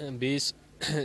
20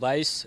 22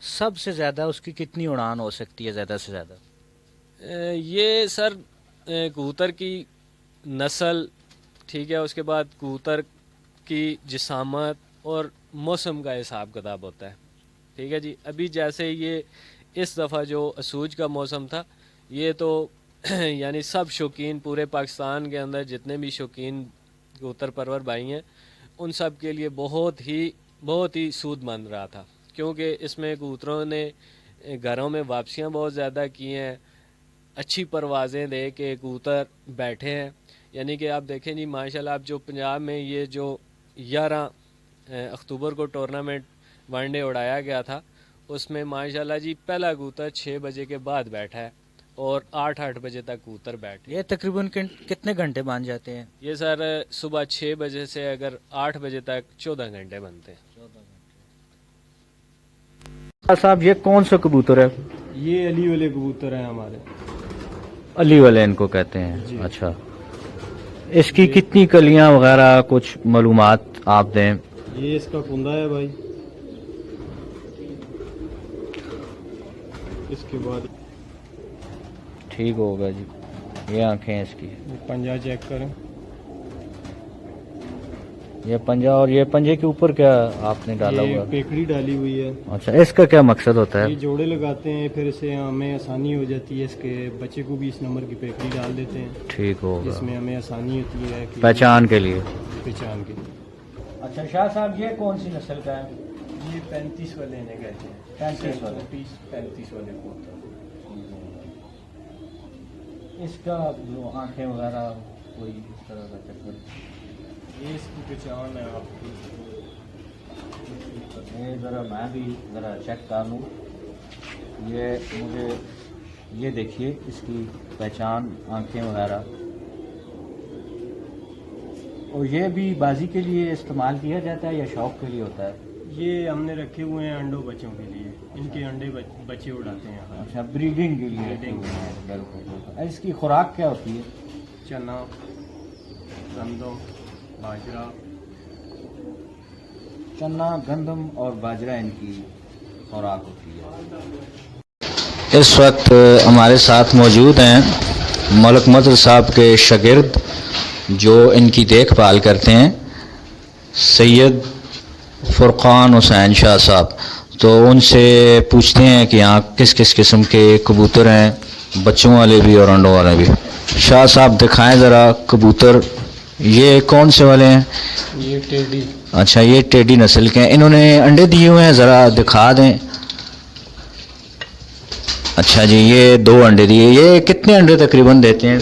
سب سے زیادہ اس کی کتنی اڑان ہو سکتی ہے زیادہ سے زیادہ؟ یہ سر کبوتر کی نسل، ٹھیک ہے، اس کے بعد کبوتر کی جسامت اور موسم کا حساب کتاب ہوتا ہے، ٹھیک ہے جی۔ ابھی جیسے یہ اس دفعہ جو اسوج کا موسم تھا، یہ تو یعنی سب شوقین پورے پاکستان کے اندر جتنے بھی شوقین کبوتر پرور بھائی ہیں ان سب کے لیے بہت ہی سود مند رہا تھا، کیونکہ اس میں کبوتروں نے گھروں میں واپسیاں بہت زیادہ کی ہیں، اچھی پروازیں دے کے کبوتر بیٹھے ہیں۔ یعنی کہ آپ دیکھیں جی ماشاءاللہ، آپ جو پنجاب میں یہ جو 11 اکتوبر کو ٹورنامنٹ ون ڈے اڑایا گیا تھا، اس میں ماشاءاللہ جی پہلا کبوتر 6 بجے کے بعد بیٹھا ہے اور 8 بجے تک کبوتر بیٹھے۔ یہ تقریباً کتنے گھنٹے باندھ جاتے ہیں؟ یہ سر صبح 6 بجے سے اگر 8 بجے تک 14 گھنٹے بنتے ہیں۔ صاحب یہ کون سا کبوتر ہے؟ یہ علی والے کبوتر ہیں ہمارے۔ علی والے ان کو کہتے ہیں؟ جی۔ اچھا، اس کی کتنی کلیاں وغیرہ کچھ معلومات آپ دیں؟ یہ اس کا کندا ہے بھائی، اس کے بعد ٹھیک ہوگا جی، یہ آنکھیں اس کی، یہ پنجہ چیک کریں۔ یہ پنجہ، اور یہ پنجے کے اوپر کیا آپ نے ڈالا یہ ہوا؟ پیکڑی ڈالی ہوئی ہے۔ اچھا، اس کا کیا مقصد ہوتا ہے؟ یہ جوڑے لگاتے ہیں، پھر اسے ہمیں آسانی ہو جاتی ہے، اس کے بچے کو بھی اس نمبر کی پیکڑی ڈال دیتے ہیں، ٹھیک ہوگا، جس میں ہمیں آسانی ہوتی ہے کہ پہچان کے لیے۔ پہچان کی۔ اچھا شاہ صاحب، یہ کون سی نسل کا ہے؟ یہ 35 والے نے کہتے ہیں، 35 والے؟ 35 والے کبوتر۔ اس کا جو آنکھیں وغیرہ کوئی اس طرح کا چکر؟ یہ اس کی پہچان ہے آپ کی۔ یہ ذرا میں بھی ذرا چیک کر لوں، یہ مجھے یہ دیکھیے اس کی پہچان، آنکھیں وغیرہ، اور یہ بھی بازی کے لیے استعمال کیا جاتا ہے یا شوق کے لیے ہوتا ہے؟ یہ ہم نے رکھے ہوئے ہیں انڈوں بچوں کے لیے، ان کے انڈے بچے اڑاتے ہیں۔ اچھا، بریڈنگ کے لیے؟ Breeding کے لیے۔ بالکل۔ اس کی خوراک کیا ہوتی ہے؟ چنا، گندم، باجرہ۔ چنا، گندم اور باجرہ ان کی خوراک ہوتی ہے۔ اس وقت ہمارے ساتھ موجود ہیں ملک مظہر صاحب کے شاگرد جو ان کی دیکھ بھال کرتے ہیں، سید فرقان حسین شاہ صاحب۔ تو ان سے پوچھتے ہیں کہ یہاں کس کس قسم کے کبوتر ہیں، بچوں والے بھی اور انڈوں والے بھی۔ شاہ صاحب دکھائیں ذرا کبوتر، یہ کون سے والے ہیں؟ یہ ٹیڈی۔ اچھا، یہ ٹیڈی نسل کے ہیں، انہوں نے انڈے دیے ہوئے ہیں، ذرا دکھا دیں۔ اچھا جی، یہ 2 انڈے دیے۔ یہ کتنے انڈے تقریباً دیتے ہیں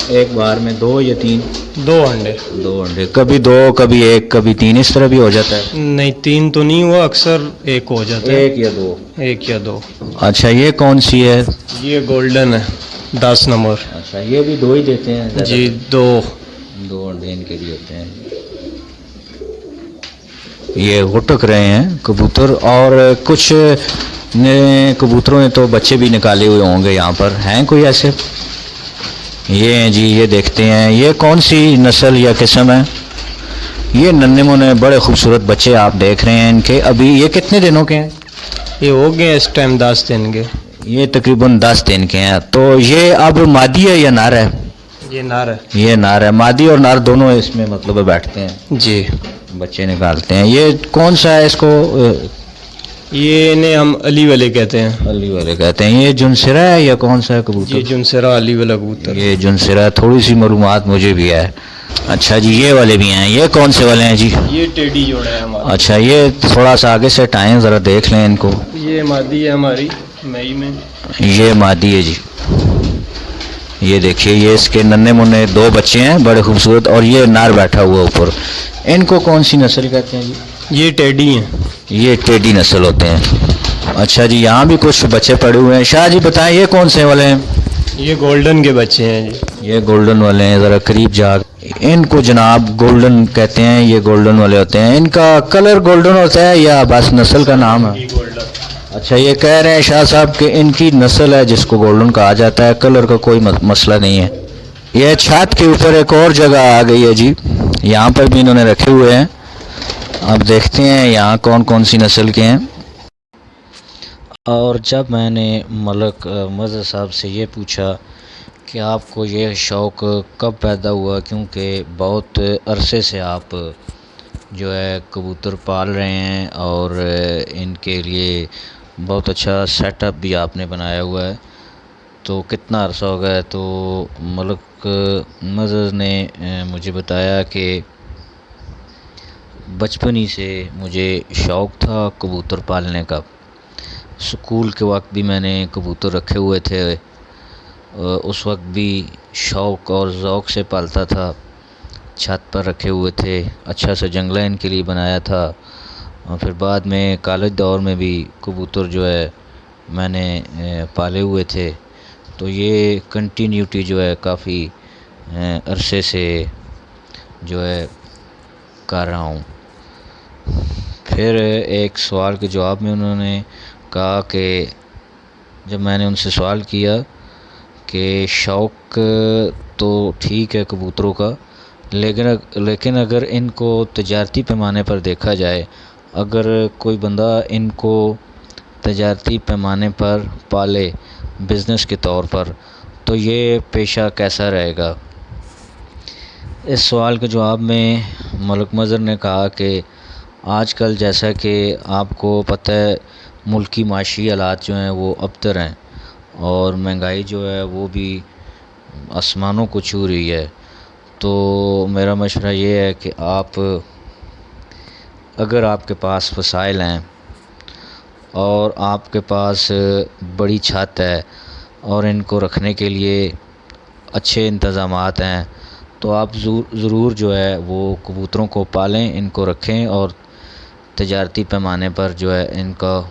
ایک بار میں؟ 2 یا 3؟ 2 انڈے۔ 2 انڈے، کبھی 2 کبھی 1 کبھی 3، اس طرح بھی ہو جاتا ہے؟ نہیں، 3 تو نہیں ہوا، اکثر 1 ہو جاتا ہے۔ 1 یا 2؟ 1 یا 2۔ اچھا، یہ کون سی ہے؟ یہ گولڈن ہے، 10 نمبر۔ اچھا، یہ بھی 2 ہی دیتے ہیں؟ جی 2۔ 2 انڈے ان کے بھی ہوتے ہیں۔ یہ غٹک رہے ہیں کبوتر، اور کچھ کبوتروں نے تو بچے بھی نکالے ہوئے ہوں گے، یہاں پر ہیں کوئی ایسے؟ یہ ہیں جی، یہ دیکھتے ہیں، یہ کون سی نسل یا قسم ہے؟ یہ ننھے منے بڑے خوبصورت بچے آپ دیکھ رہے ہیں ان کے۔ ابھی یہ کتنے دنوں کے ہیں؟ یہ ہو گئے اس ٹائم 10 دن کے۔ یہ تقریباً 10 دن کے ہیں۔ تو یہ اب مادی ہے یا نر ہے؟ یہ نر ہے۔ یہ نر ہے، مادی اور نر دونوں اس میں مطلب بیٹھتے ہیں، جی۔ بچے نکالتے ہیں۔ یہ کون سا ہے اس کو؟ یہ انہیں ہم علی والے کہتے ہیں۔ علی والے کہتے ہیں۔ یہ جنسرا ہے یا کون سا ہے کبوتر؟ یہ جنسرا علی والا کبوتر۔ یہ جنسرا، تھوڑی سی معلومات مجھے بھی ہے۔ اچھا جی، یہ والے بھی ہیں، یہ کون سے والے ہیں جی؟ یہ ٹیڈی جوڑا ہے ہمارا۔ اچھا، یہ تھوڑا سا آگے سے ٹائم ذرا دیکھ لیں ان کو۔ یہ مادی ہے ہماری مئی میں۔ یہ مادی ہے جی، یہ دیکھیے، یہ اس کے ننھے منے 2 بچے ہیں بڑے خوبصورت، اور یہ نر بیٹھا ہوا اوپر۔ ان کو کون سی نسل کہتے ہیں جی؟ یہ ٹیڈی ہیں۔ یہ ٹیڈی نسل ہوتے ہیں۔ اچھا جی، یہاں بھی کچھ بچے پڑے ہوئے ہیں۔ شاہ جی بتائیں، یہ کون سے والے ہیں؟ یہ گولڈن کے بچے ہیں جی۔ یہ گولڈن والے ہیں، ذرا قریب جا۔ ان کو جناب گولڈن کہتے ہیں، یہ گولڈن والے ہوتے ہیں۔ ان کا کلر گولڈن ہوتا ہے یا بس نسل کا نام ہے؟ یہ گولڈن۔ اچھا، یہ کہہ رہے ہیں شاہ صاحب کہ ان کی نسل ہے جس کو گولڈن کہا جاتا ہے، کلر کا کوئی مسئلہ نہیں ہے۔ یہ چھت کے اوپر ایک اور جگہ آ گئی ہے جی، یہاں پر بھی انہوں نے رکھے ہوئے ہیں۔ اب دیکھتے ہیں یہاں کون کون سی نسل کے ہیں۔ اور جب میں نے ملک مظہر صاحب سے یہ پوچھا کہ آپ کو یہ شوق کب پیدا ہوا، کیونکہ بہت عرصے سے آپ جو ہے کبوتر پال رہے ہیں اور ان کے لیے بہت اچھا سیٹ اپ بھی آپ نے بنایا ہوا ہے، تو کتنا عرصہ ہو گیا؟ تو ملک مظہر نے مجھے بتایا کہ بچپن ہی سے مجھے شوق تھا کبوتر پالنے کا۔ اسکول کے وقت بھی میں نے کبوتر رکھے ہوئے تھے، اس وقت بھی شوق اور ذوق سے پالتا تھا، چھت پر رکھے ہوئے تھے، اچھا سا جنگلہ ان کے لیے بنایا تھا، اور پھر بعد میں کالج دور میں بھی کبوتر جو ہے میں نے پالے ہوئے تھے، تو یہ کنٹینیوٹی جو ہے کافی عرصے سے جو ہے کر رہا ہوں۔ پھر ایک سوال کے جواب میں انہوں نے کہا کہ جب میں نے ان سے سوال کیا کہ شوق تو ٹھیک ہے کبوتروں کا، لیکن اگر ان کو تجارتی پیمانے پر دیکھا جائے، اگر کوئی بندہ ان کو تجارتی پیمانے پر پالے بزنس کے طور پر، تو یہ پیشہ کیسا رہے گا؟ اس سوال کے جواب میں ملک مظہر نے کہا کہ آج کل جیسا کہ آپ کو پتہ ہے ملکی معاشی حالات جو ہیں وہ ابتر ہیں، اور مہنگائی جو ہے وہ بھی آسمانوں کو چھو رہی ہے، تو میرا مشورہ یہ ہے کہ اگر آپ کے پاس وسائل ہیں اور آپ کے پاس بڑی چھت ہے اور ان کو رکھنے کے لیے اچھے انتظامات ہیں، تو آپ ضرور جو ہے وہ کبوتروں کو پالیں، ان کو رکھیں اور تجارتی پیمانے پر جو ہے ان کا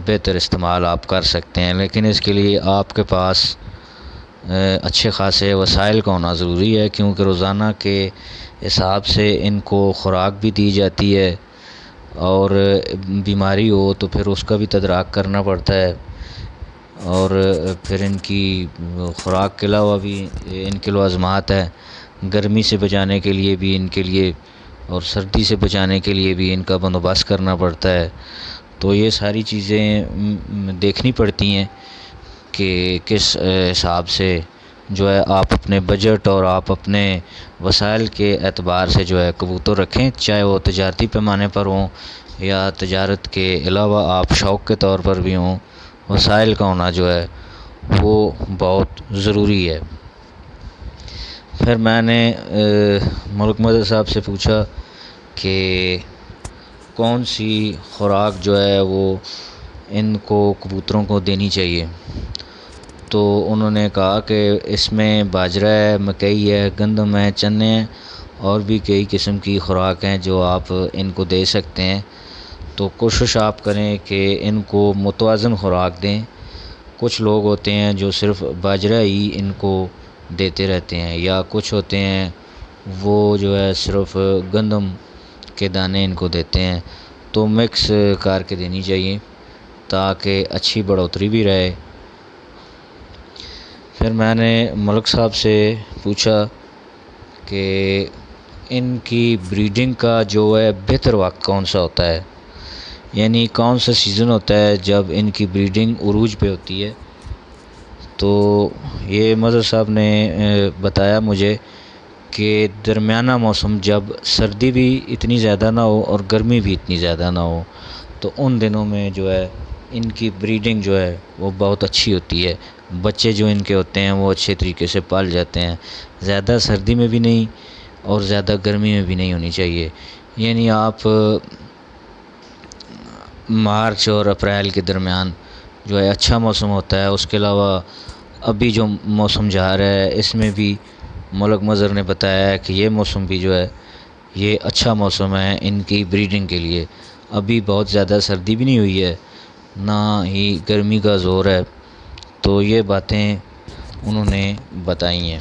بہتر استعمال آپ کر سکتے ہیں، لیکن اس کے لیے آپ کے پاس اچھے خاصے وسائل کا ہونا ضروری ہے، کیونکہ روزانہ کے حساب سے ان کو خوراک بھی دی جاتی ہے، اور بیماری ہو تو پھر اس کا بھی تدارک کرنا پڑتا ہے، اور پھر ان کی خوراک کے علاوہ بھی ان کے لوازمات ہیں، گرمی سے بچانے کے لیے بھی ان کے لیے اور سردی سے بچانے کے لیے بھی ان کا بندوبست کرنا پڑتا ہے، تو یہ ساری چیزیں دیکھنی پڑتی ہیں کہ کس حساب سے جو ہے آپ اپنے بجٹ اور آپ اپنے وسائل کے اعتبار سے جو ہے کبوتر رکھیں، چاہے وہ تجارتی پیمانے پر ہوں یا تجارت کے علاوہ آپ شوق کے طور پر بھی ہوں، وسائل کا ہونا جو ہے وہ بہت ضروری ہے۔ پھر میں نے ملک مظہر صاحب سے پوچھا کہ کون سی خوراک جو ہے وہ ان کو کبوتروں کو دینی چاہیے، تو انہوں نے کہا کہ اس میں باجرہ ہے، مکئی ہے، گندم ہے، چنے ہیں، اور بھی کئی قسم کی خوراک ہیں جو آپ ان کو دے سکتے ہیں، تو کوشش آپ کریں کہ ان کو متوازن خوراک دیں۔ کچھ لوگ ہوتے ہیں جو صرف باجرہ ہی ان کو دیتے رہتے ہیں، یا کچھ ہوتے ہیں وہ جو ہے صرف گندم کے دانے ان کو دیتے ہیں، تو مکس کر کے دینی چاہیے تاکہ اچھی بڑھوتری بھی رہے۔ پھر میں نے ملک صاحب سے پوچھا کہ ان کی بریڈنگ کا جو ہے بہتر وقت کون سا ہوتا ہے، یعنی کون سا سیزن ہوتا ہے جب ان کی بریڈنگ عروج پہ ہوتی ہے، تو یہ مظہر صاحب نے بتایا مجھے کہ درمیانہ موسم جب سردی بھی اتنی زیادہ نہ ہو اور گرمی بھی اتنی زیادہ نہ ہو، تو ان دنوں میں جو ہے ان کی بریڈنگ جو ہے وہ بہت اچھی ہوتی ہے، بچے جو ان کے ہوتے ہیں وہ اچھے طریقے سے پال جاتے ہیں، زیادہ سردی میں بھی نہیں اور زیادہ گرمی میں بھی نہیں ہونی چاہیے، یعنی آپ مارچ اور اپریل کے درمیان جو ہے اچھا موسم ہوتا ہے۔ اس کے علاوہ ابھی جو موسم جا رہا ہے اس میں بھی ملک مظہر نے بتایا ہے کہ یہ موسم بھی جو ہے یہ اچھا موسم ہے ان کی بریڈنگ کے لیے، ابھی بہت زیادہ سردی بھی نہیں ہوئی ہے نہ ہی گرمی کا زور ہے، تو یہ باتیں انہوں نے بتائی ہیں۔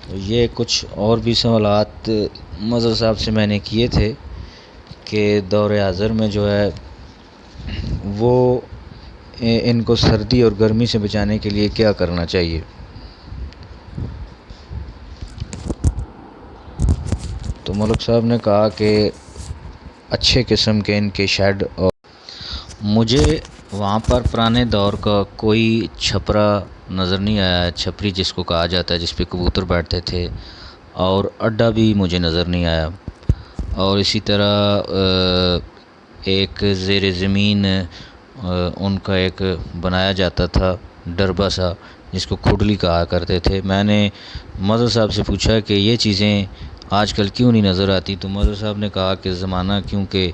تو یہ کچھ اور بھی سوالات مظہر صاحب سے میں نے کیے تھے کہ دور حاضر میں جو ہے وہ ان کو سردی اور گرمی سے بچانے کے لیے کیا کرنا چاہیے۔ تو ملک صاحب نے کہا کہ اچھے قسم کے ان کے شیڈ مجھے وہاں پر پرانے دور کا کوئی چھپرا نظر نہیں آیا، چھپری جس کو کہا جاتا ہے، جس پہ کبوتر بیٹھتے تھے، اور اڈا بھی مجھے نظر نہیں آیا۔ اور اسی طرح ایک زیر زمین ان کا ایک بنایا جاتا تھا ڈربہ سا، جس کو کھڈلی کہا کرتے تھے۔ میں نے مظہر صاحب سے پوچھا کہ یہ چیزیں آج کل کیوں نہیں نظر آتی، تو مظہر صاحب نے کہا کہ زمانہ کیونکہ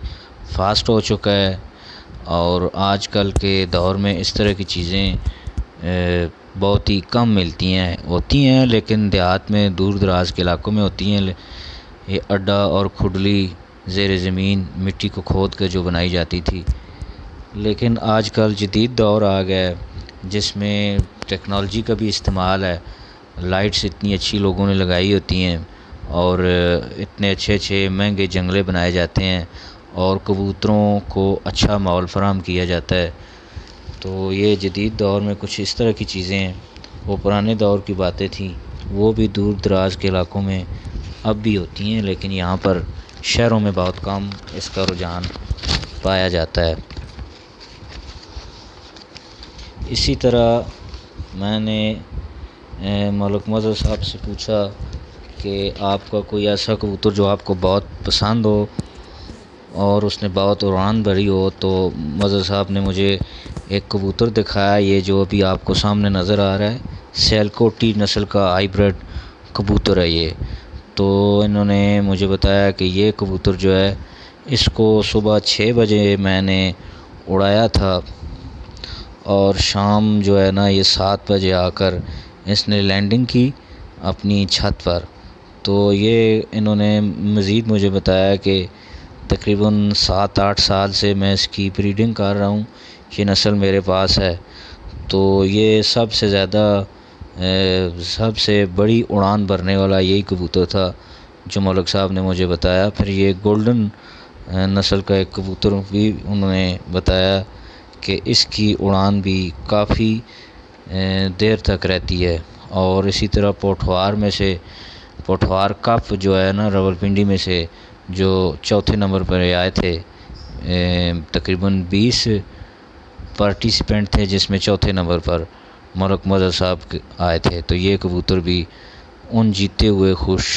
فاسٹ ہو چکا ہے، اور آج کل کے دور میں اس طرح کی چیزیں بہت ہی کم ملتی ہیں، ہوتی ہیں لیکن دیہات میں دور دراز کے علاقوں میں ہوتی ہیں۔ یہ اڈا اور کھڈلی زیر زمین مٹی کو کھود کر جو بنائی جاتی تھی، لیکن آج کل جدید دور آ گیا ہے جس میں ٹیکنالوجی کا بھی استعمال ہے۔ لائٹس اتنی اچھی لوگوں نے لگائی ہوتی ہیں، اور اتنے اچھے اچھے مہنگے جنگلے بنائے جاتے ہیں، اور کبوتروں کو اچھا ماحول فراہم کیا جاتا ہے۔ تو یہ جدید دور میں کچھ اس طرح کی چیزیں ہیں۔ وہ پرانے دور کی باتیں تھیں، وہ بھی دور دراز کے علاقوں میں اب بھی ہوتی ہیں، لیکن یہاں پر شہروں میں بہت کم اس کا رجحان پایا جاتا ہے۔ اسی طرح میں نے ملک مظہر صاحب سے پوچھا کہ آپ کا کوئی ایسا کبوتر جو آپ کو بہت پسند ہو اور اس نے بہت اڑان بھری ہو، تو مظہر صاحب نے مجھے ایک کبوتر دکھایا، یہ جو ابھی آپ کو سامنے نظر آ رہا ہے، سیالکوٹی نسل کا ہائیبرڈ کبوتر ہے یہ۔ تو انہوں نے مجھے بتایا کہ یہ کبوتر جو ہے، اس کو صبح 6 بجے میں نے اڑایا تھا، اور شام جو ہے نا یہ 7 بجے آ کر اس نے لینڈنگ کی اپنی چھت پر۔ تو یہ انہوں نے مزید مجھے بتایا کہ تقریباً 7-8 سال سے میں اس کی بریڈنگ کر رہا ہوں، یہ نسل میرے پاس ہے۔ تو یہ سب سے زیادہ سب سے بڑی اڑان بھرنے والا یہی کبوتر تھا جو ملک صاحب نے مجھے بتایا۔ پھر یہ گولڈن نسل کا ایک کبوتر بھی انہوں نے بتایا کہ اس کی اڑان بھی کافی دیر تک رہتی ہے۔ اور اسی طرح پوٹھوار کپ جو ہے نا راولپنڈی میں سے، جو چوتھے نمبر پر آئے تھے، تقریباً 20 پارٹیسپینٹ تھے جس میں چوتھے نمبر پر ملک مظہر صاحب آئے تھے۔ تو یہ کبوتر بھی ان جیتے ہوئے خوش